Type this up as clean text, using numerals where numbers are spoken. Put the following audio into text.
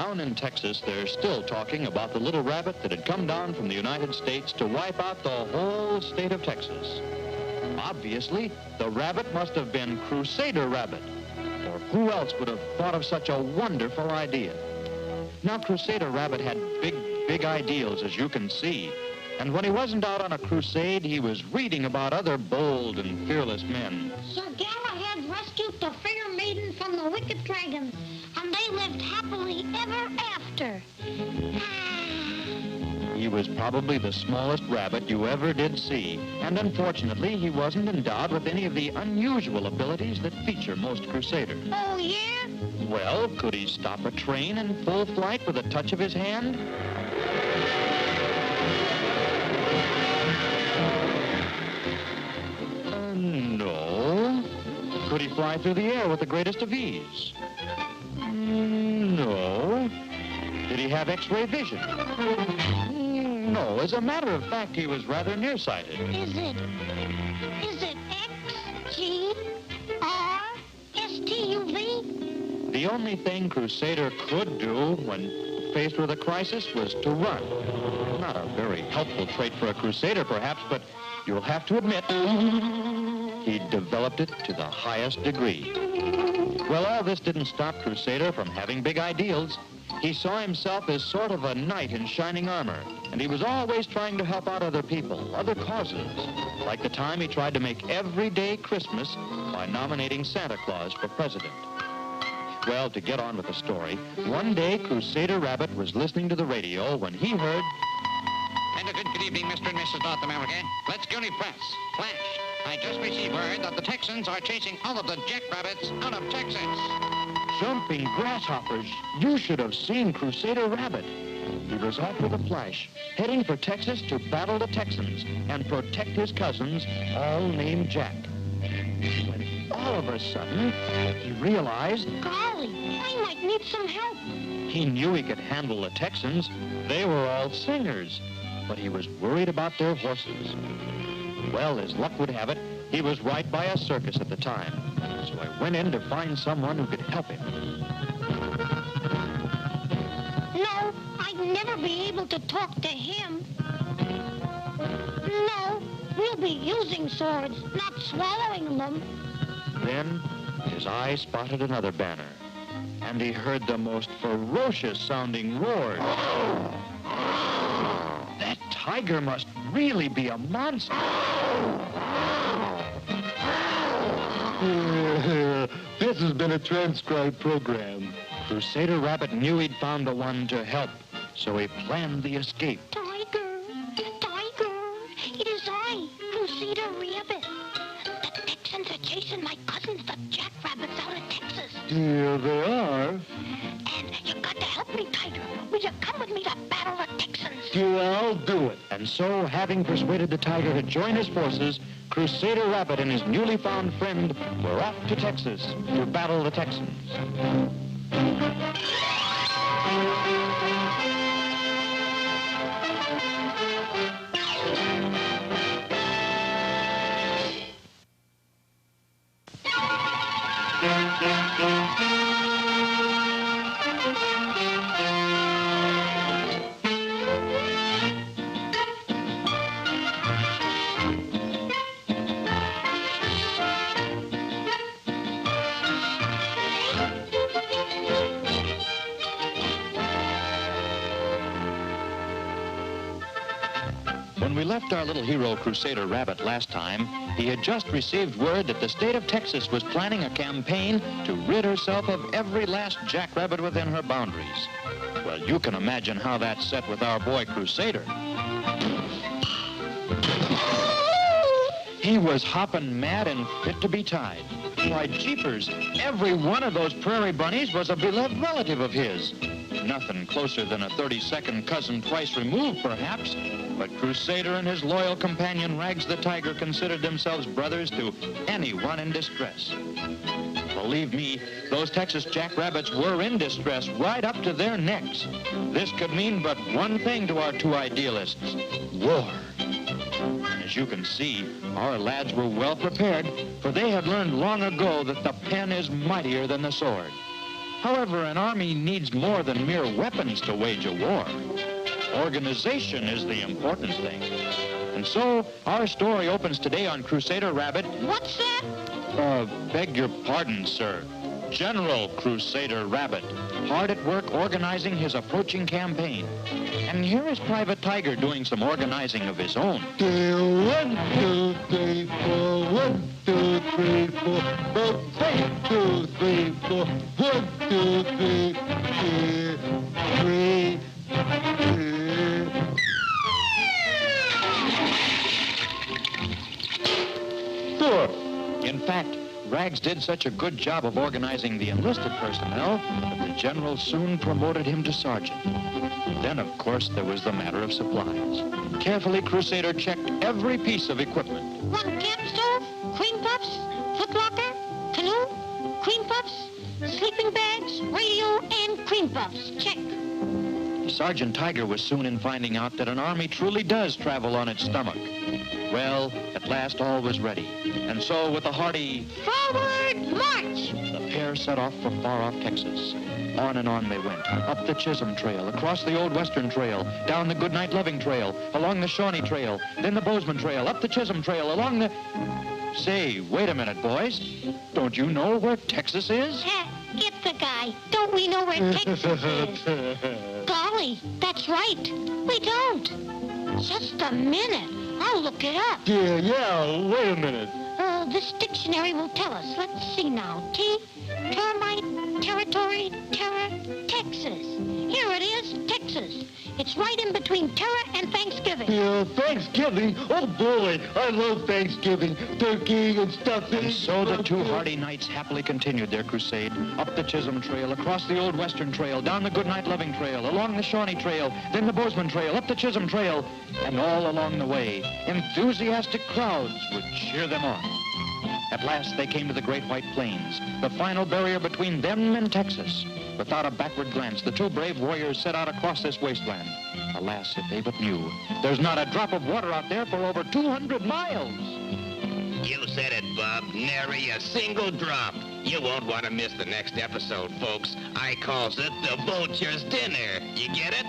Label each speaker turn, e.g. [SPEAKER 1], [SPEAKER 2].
[SPEAKER 1] Down in Texas, they're still talking about the little rabbit that had come down from the United States to wipe out the whole state of Texas. Obviously, the rabbit must have been Crusader Rabbit, or who else would have thought of such a wonderful idea? Now, Crusader Rabbit had big ideals, as you can see. And when he wasn't out on a crusade, he was reading about other bold and fearless men.
[SPEAKER 2] Sir Galahad rescued the fair maiden from the wicked dragon, and they lived happily ever after.
[SPEAKER 1] He was probably the smallest rabbit you ever did see, and unfortunately, he wasn't endowed with any of the unusual abilities that feature most crusaders.
[SPEAKER 2] Oh, yeah?
[SPEAKER 1] Well, could he stop a train in full flight with a touch of his hand? No. Could he fly through the air with the greatest of ease? No. Did he have X-ray vision? No. As a matter of fact, he was rather nearsighted.
[SPEAKER 2] Is it XGRSTUV?
[SPEAKER 1] The only thing Crusader could do when faced with a crisis was to run. Not a very helpful trait for a Crusader, perhaps, but you'll have to admit he developed it to the highest degree. Well, all this didn't stop Crusader from having big ideals. He saw himself as sort of a knight in shining armor, and he was always trying to help out other people, other causes, like the time he tried to make every day Christmas by nominating Santa Claus for president. Well, to get on with the story, one day Crusader Rabbit was listening to the radio when he heard...
[SPEAKER 3] And a good evening, Mr. and Mrs. North America. Let's go to press. Flash. I just received word that the Texans are chasing all of the jackrabbits out of Texas.
[SPEAKER 1] Jumping grasshoppers, you should have seen Crusader Rabbit. He was off with a flash, heading for Texas to battle the Texans and protect his cousins, all named Jack. When all of a sudden, he realized...
[SPEAKER 2] Golly, I might need some help.
[SPEAKER 1] He knew he could handle the Texans. They were all singers, but he was worried about their horses. Well, as luck would have it, he was right by a circus at the time. So I went in to find someone who could help him.
[SPEAKER 2] No, I'd never be able to talk to him. No, we'll be using swords, not swallowing them.
[SPEAKER 1] Then his eye spotted another banner, and he heard the most ferocious-sounding roars. That tiger must really be a monster.
[SPEAKER 4] This has been a transcribed program.
[SPEAKER 1] Crusader Rabbit knew he'd found the one to help, so he planned the escape.
[SPEAKER 2] Tiger, it is I, Crusader Rabbit. The Texans are chasing my cousins, the jackrabbits, out of Texas.
[SPEAKER 4] Here they are.
[SPEAKER 2] And you got to help me, Tiger. Will you come with me to battle the Texans?
[SPEAKER 4] Yeah, I'll do it.
[SPEAKER 1] And so, having persuaded the tiger to join his forces, Crusader Rabbit and his newly found friend were off to Texas to battle the Texans. When we left our little hero, Crusader Rabbit, last time, he had just received word that the state of Texas was planning a campaign to rid herself of every last jackrabbit within her boundaries. Well, you can imagine how that set with our boy Crusader. He was hopping mad and fit to be tied. Why, jeepers, every one of those prairie bunnies was a beloved relative of his. Nothing closer than a 32nd cousin twice removed, perhaps, but Crusader and his loyal companion Rags the Tiger considered themselves brothers to anyone in distress. Believe me, those Texas jackrabbits were in distress right up to their necks. This could mean but one thing to our two idealists: war. As you can see, our lads were well prepared, for they had learned long ago that the pen is mightier than the sword. However, an army needs more than mere weapons to wage a war. Organization is the important thing. And so, our story opens today on Crusader Rabbit.
[SPEAKER 2] What's that?
[SPEAKER 1] Beg your pardon, sir. General Crusader Rabbit, hard at work organizing his approaching campaign. And here is Private Tiger doing some organizing of his own.
[SPEAKER 4] 1, 2, 3, 4. 1, 2, 3, 4. 1, 2, 3, 4. 1, 2, 3, 3.
[SPEAKER 1] In fact, Rags did such a good job of organizing the enlisted personnel that the general soon promoted him to sergeant. Then, of course, there was the matter of supplies. Carefully, Crusader checked every piece of equipment.
[SPEAKER 2] One camp stove, cream puffs, footlocker, canoe, cream puffs, sleeping bags, radio, and cream puffs. Check.
[SPEAKER 1] Sergeant Tiger was soon in finding out that an army truly does travel on its stomach. Well, at last all was ready. And so, with a hearty
[SPEAKER 2] Forward march!
[SPEAKER 1] the pair set off for far-off Texas. On and on they went, up the Chisholm Trail, across the Old Western Trail, down the Goodnight Loving Trail, along the Shawnee Trail, then the Bozeman Trail, up the Chisholm Trail, along the... Say, wait a minute, boys. Don't you know where Texas is?
[SPEAKER 2] Get the guy. Don't we know where Texas is? Golly, that's right. We don't. Just a minute. I'll look it up.
[SPEAKER 4] Yeah, wait a minute.
[SPEAKER 2] This dictionary will tell us. Let's see now. Termite, territory, terror, Texas. Here it is, Texas. It's right in between terror and Thanksgiving.
[SPEAKER 4] Yeah, Thanksgiving? Oh, boy, I love Thanksgiving. Turkey and stuffing.
[SPEAKER 1] And so the two hardy knights happily continued their crusade, up the Chisholm Trail, across the Old Western Trail, down the Goodnight Loving Trail, along the Shawnee Trail, then the Bozeman Trail, up the Chisholm Trail, and all along the way, enthusiastic crowds would cheer them on. At last, they came to the Great White Plains, the final barrier between them and Texas. Without a backward glance, the two brave warriors set out across this wasteland. Alas, if they but knew, there's not a drop of water out there for over 200 miles.
[SPEAKER 5] You said it, Bub. Nary a single drop. You won't want to miss the next episode, folks. I calls it the Vulture's Dinner. You get it?